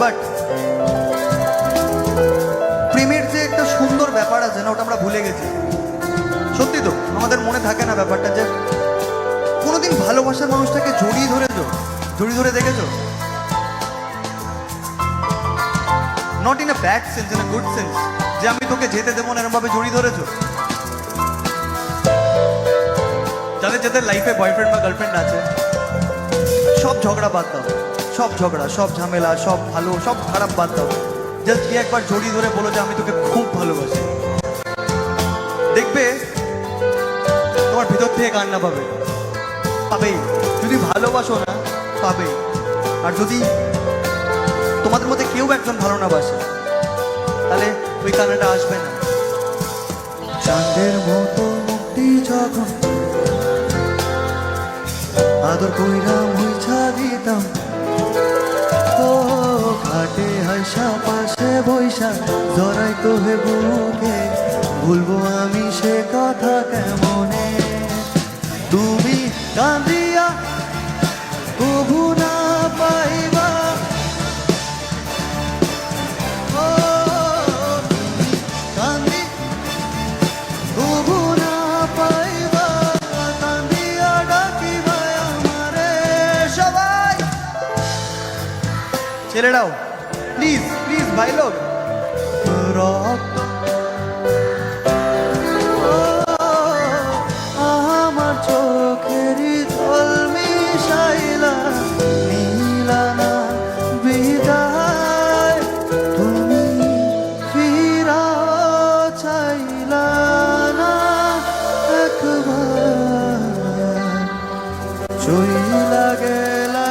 But প্রেমের যে একটা সুন্দর ব্যাপার আছে না, ওটা আমরা ভুলে গেছি। সত্যি তো, আমাদের মনে থাকে না ব্যাপারটা যে কোনোদিন ভালোবাসার মানুষটাকে জড়িয়ে ধরে দেখেছো? Not in a bad sense, in a good sense, যে আমি তোকে যেতে দেবো না, এরকম ভাবে জড়িয়ে ধরেছো? যাদের লাইফে বয়ফ্রেন্ড বা গার্লফ্রেন্ড আছে, সব ঝগড়া বাদ দাও, সব ঝগড়া, সব ঝামেলা, সব ভালো, সব খারাপ বাদ দাও। জাস্ট গিয়ে একবার জড়িয়ে ধরে বলো যে আমি তোকে খুব ভালোবাসি। দেখবে তোমার ভিতর থেকে কান্না পাবেই। যদি ভালোবাসো না, পাবেই। আর যদি তোমাদের মধ্যে কেউ একজন ভালো না বাসে, তাহলে ওই কান্নাটা আসবে না। চাঁদের মতো মুক্তি যখন আদর কইরা মুইছা দিতাম, ও ঘাটে হাসা পাশে বৈশা জড়াই তো হে বুকে, ভুলবো আমি সে কথা কেমনে? তুমি কাঁদিয়া কবু না পাইবা, ও তুমি কাঁদি কবু না পাইবা, কাঁদিয়া ডাকিবা আমারে। সবাই ছেলেরাও প্লিজ প্লিজ, ভাই লোক, রক্ত আমার চোখেরই জল মিশাইলা, নিলা না বিদায়, তুমি ফিরাও চাইলা না একবার, চইলা গেলা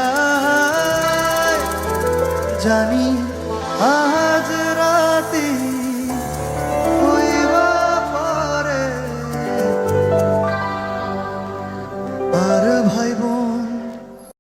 জানি আজ রাত